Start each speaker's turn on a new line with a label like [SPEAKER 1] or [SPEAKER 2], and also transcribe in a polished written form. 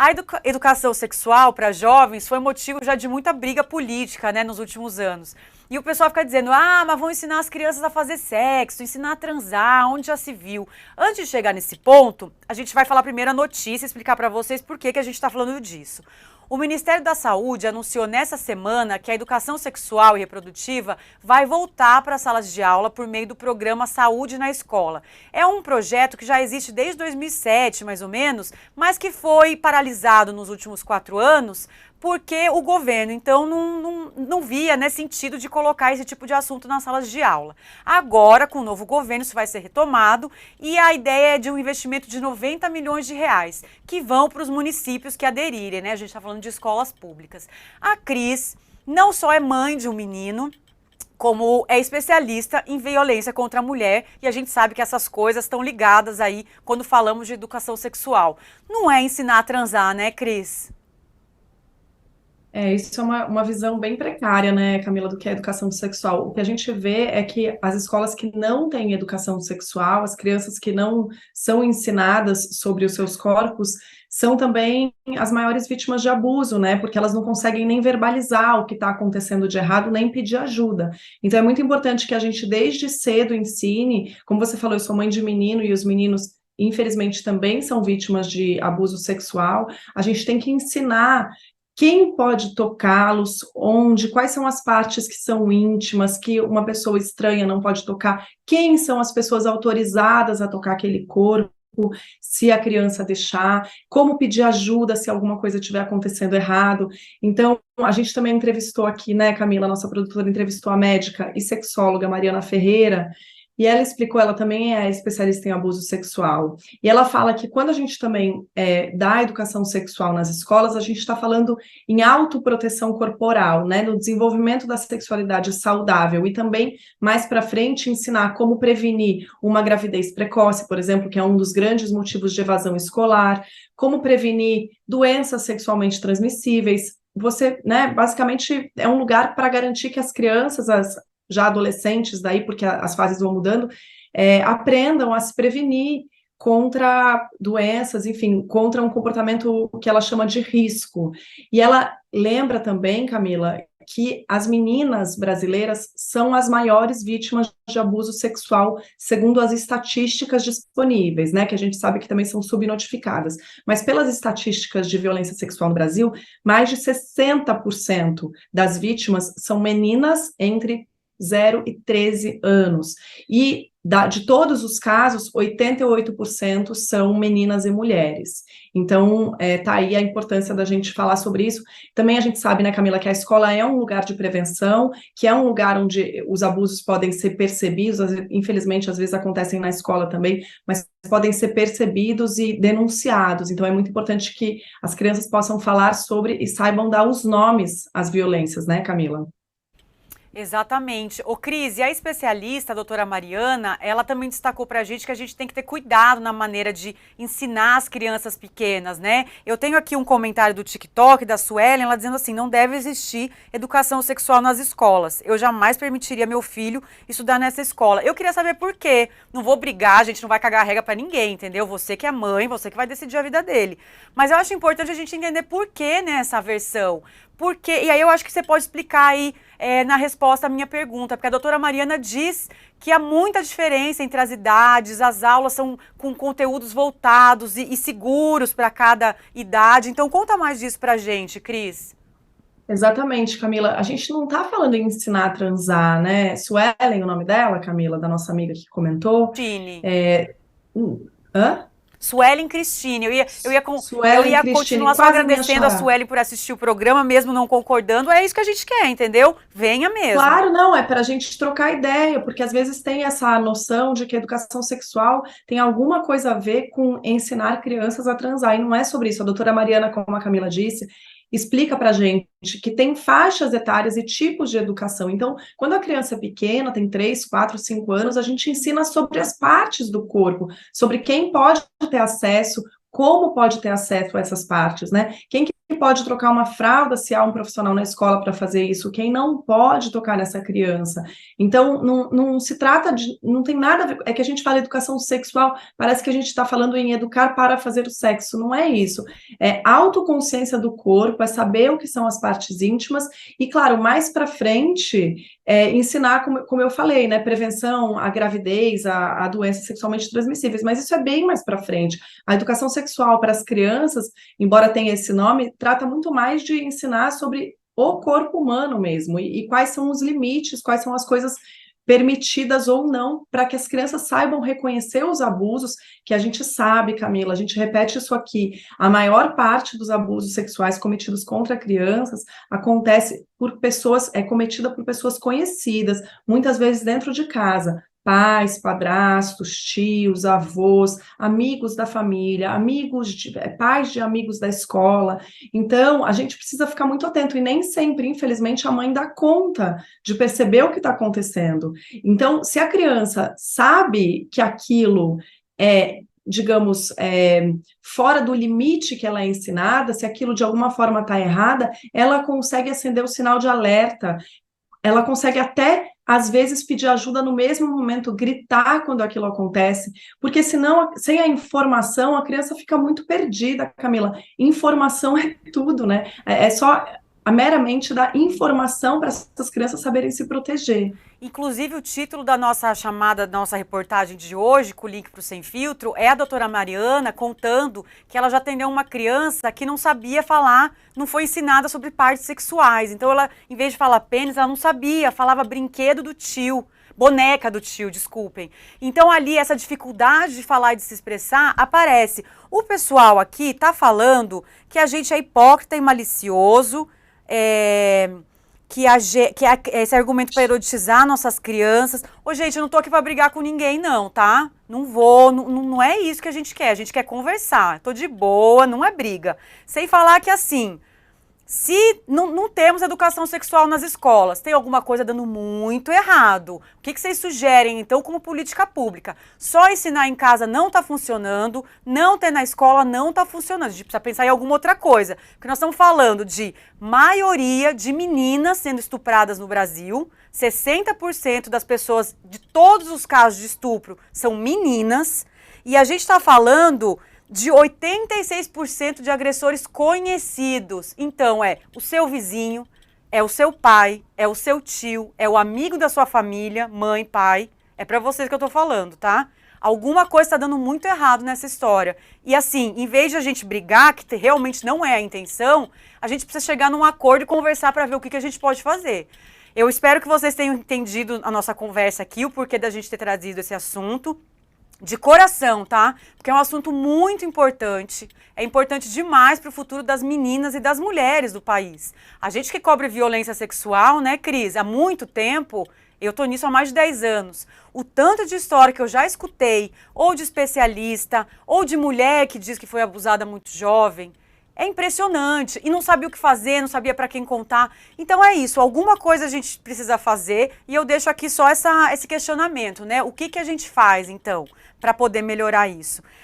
[SPEAKER 1] A educação sexual para jovens foi motivo já de muita briga política, né, nos últimos anos. E o pessoal fica dizendo, mas vão ensinar as crianças a fazer sexo, ensinar a transar, onde já se viu. Antes de chegar nesse ponto, a gente vai falar primeiro a notícia, explicar para vocês por que a gente está falando disso. O Ministério da Saúde anunciou nessa semana que a educação sexual e reprodutiva vai voltar para as salas de aula por meio do programa Saúde na Escola. É um projeto que já existe desde 2007, mais ou menos, mas que foi paralisado nos últimos 4 anos porque o governo, então, não via, né, sentido de colocar esse tipo de assunto nas salas de aula. Agora, com o novo governo, isso vai ser retomado e a ideia é de um investimento de 90 milhões de reais, que vão para os municípios que aderirem, né? A gente está falando de escolas públicas. A Cris não só é mãe de um menino, como é especialista em violência contra a mulher, e a gente sabe que essas coisas estão ligadas aí quando falamos de educação sexual. Não é ensinar a transar, né, Cris?
[SPEAKER 2] Isso é uma visão bem precária, né, Camila, do que é educação sexual. O que a gente vê é que as escolas que não têm educação sexual, as crianças que não são ensinadas sobre os seus corpos, são também as maiores vítimas de abuso, né, porque elas não conseguem nem verbalizar o que está acontecendo de errado, nem pedir ajuda. Então é muito importante que a gente desde cedo ensine, como você falou, eu sou mãe de menino e os meninos infelizmente também são vítimas de abuso sexual, a gente tem que ensinar quem pode tocá-los, onde, quais são as partes que são íntimas, que uma pessoa estranha não pode tocar, quem são as pessoas autorizadas a tocar aquele corpo, se a criança deixar, como pedir ajuda se alguma coisa estiver acontecendo errado. Então, a gente também entrevistou aqui, né, Camila, nossa produtora entrevistou a médica e sexóloga Mariana Ferreira, e ela explicou, ela também é especialista em abuso sexual, e ela fala que quando a gente também dá educação sexual nas escolas, a gente está falando em autoproteção corporal, né, no desenvolvimento da sexualidade saudável, e também, mais para frente, ensinar como prevenir uma gravidez precoce, por exemplo, que é um dos grandes motivos de evasão escolar, como prevenir doenças sexualmente transmissíveis. Você, né, basicamente é um lugar para garantir que as crianças, as já adolescentes daí, porque as fases vão mudando, aprendam a se prevenir contra doenças, enfim, contra um comportamento que ela chama de risco. E ela lembra também, Camila, que as meninas brasileiras são as maiores vítimas de abuso sexual, segundo as estatísticas disponíveis, né, que a gente sabe que também são subnotificadas. Mas pelas estatísticas de violência sexual no Brasil, mais de 60% das vítimas são meninas entre 0 e 13 anos. E de todos os casos, 88% são meninas e mulheres. Então, tá aí a importância da gente falar sobre isso. Também a gente sabe, né, Camila, que a escola é um lugar de prevenção, que é um lugar onde os abusos podem ser percebidos, infelizmente, às vezes acontecem na escola também, mas podem ser percebidos e denunciados. Então, é muito importante que as crianças possam falar sobre e saibam dar os nomes às violências, né, Camila?
[SPEAKER 1] Exatamente. Ô, Cris, e a especialista, a doutora Mariana, ela também destacou pra gente que a gente tem que ter cuidado na maneira de ensinar as crianças pequenas, né? Eu tenho aqui um comentário do TikTok, da Suelen, ela dizendo assim, não deve existir educação sexual nas escolas. Eu jamais permitiria meu filho estudar nessa escola. Eu queria saber por quê. Não vou brigar, a gente não vai cagar a regra pra ninguém, entendeu? Você que é mãe, você que vai decidir a vida dele. Mas eu acho importante a gente entender por que, né, essa aversão. Por quê? E aí eu acho que você pode explicar aí na resposta à minha pergunta, porque a doutora Mariana diz que há muita diferença entre as idades, as aulas são com conteúdos voltados e seguros para cada idade. Então, conta mais disso pra gente, Cris.
[SPEAKER 2] Exatamente, Camila. A gente não está falando em ensinar a transar, né? Suelen, o nome dela, Camila, da nossa amiga que comentou.
[SPEAKER 1] Cristine.
[SPEAKER 2] É... Hã?
[SPEAKER 1] Suelen Cristine. Eu
[SPEAKER 2] Suelen
[SPEAKER 1] ia
[SPEAKER 2] Cristine,
[SPEAKER 1] continuar só
[SPEAKER 2] quase minha
[SPEAKER 1] agradecendo a
[SPEAKER 2] xará.
[SPEAKER 1] Suelen por assistir o programa, mesmo não concordando. É isso que a gente quer, entendeu? Venha mesmo.
[SPEAKER 2] Claro, não, é para a gente trocar ideia, porque às vezes tem essa noção de que a educação sexual tem alguma coisa a ver com ensinar crianças a transar, e não é sobre isso. A doutora Mariana, como a Camila disse, explica para a gente que tem faixas etárias e tipos de educação. Então, quando a criança é pequena, tem 3, 4, 5 anos, a gente ensina sobre as partes do corpo, sobre quem pode ter acesso, como pode ter acesso a essas partes, né? Quem que pode trocar uma fralda se há um profissional na escola para fazer isso? Quem não pode tocar nessa criança? Então, não se trata de, não tem nada a ver, é que a gente fala educação sexual, parece que a gente está falando em educar para fazer o sexo, não é isso. É autoconsciência do corpo, é saber o que são as partes íntimas, e claro, mais para frente, ensinar, como eu falei, né, prevenção à gravidez, a doenças sexualmente transmissíveis, mas isso é bem mais para frente. A educação sexual para as crianças, embora tenha esse nome, trata muito mais de ensinar sobre o corpo humano mesmo, e quais são os limites, quais são as coisas permitidas ou não, para que as crianças saibam reconhecer os abusos, que a gente sabe, Camila, a gente repete isso aqui, a maior parte dos abusos sexuais cometidos contra crianças acontece por pessoas, é cometida por pessoas conhecidas, muitas vezes dentro de casa, pais, padrastos, tios, avós, amigos da família, pais de amigos da escola. Então, a gente precisa ficar muito atento, e nem sempre, infelizmente, a mãe dá conta de perceber o que está acontecendo. Então, se a criança sabe que aquilo é, digamos, fora do limite que ela é ensinada, se aquilo de alguma forma está errada, ela consegue acender o sinal de alerta, ela consegue até, às vezes, pedir ajuda no mesmo momento, gritar quando aquilo acontece, porque senão, sem a informação, a criança fica muito perdida, Camila. Informação é tudo, né? É só meramente dar informação para essas crianças saberem se proteger.
[SPEAKER 1] Inclusive, o título da nossa chamada, da nossa reportagem de hoje, com o link para o Sem Filtro, é a doutora Mariana contando que ela já atendeu uma criança que não sabia falar, não foi ensinada sobre partes sexuais. Então, ela, em vez de falar pênis, ela não sabia, falava brinquedo do tio, boneca do tio, desculpem. Então, ali, essa dificuldade de falar e de se expressar aparece. O pessoal aqui está falando que a gente é hipócrita e malicioso, esse argumento para erotizar nossas crianças. Ô, gente, eu não tô aqui para brigar com ninguém, não, tá? Não vou, não é isso que a gente quer conversar. Tô de boa, não é briga. Sem falar que, assim, se não temos educação sexual nas escolas, tem alguma coisa dando muito errado. O que vocês sugerem, então, como política pública? Só ensinar em casa não está funcionando, não ter na escola não está funcionando. A gente precisa pensar em alguma outra coisa. Porque nós estamos falando de maioria de meninas sendo estupradas no Brasil, 60% das pessoas, de todos os casos de estupro, são meninas, e a gente está falando de 86% de agressores conhecidos. Então, é o seu vizinho, é o seu pai, é o seu tio, é o amigo da sua família, mãe, pai. É pra vocês que eu tô falando, tá? Alguma coisa tá dando muito errado nessa história. E assim, em vez de a gente brigar, que realmente não é a intenção, a gente precisa chegar num acordo e conversar para ver o que a gente pode fazer. Eu espero que vocês tenham entendido a nossa conversa aqui, o porquê da gente ter trazido esse assunto. De coração, tá? Porque é um assunto muito importante. É importante demais para o futuro das meninas e das mulheres do país. A gente que cobre violência sexual, né, Cris? Há muito tempo, eu tô nisso há mais de 10 anos. O tanto de história que eu já escutei, ou de especialista, ou de mulher que diz que foi abusada muito jovem, é impressionante. E não sabia o que fazer, não sabia para quem contar. Então é isso, alguma coisa a gente precisa fazer, e eu deixo aqui só esse questionamento, né? O que a gente faz, então, para poder melhorar isso?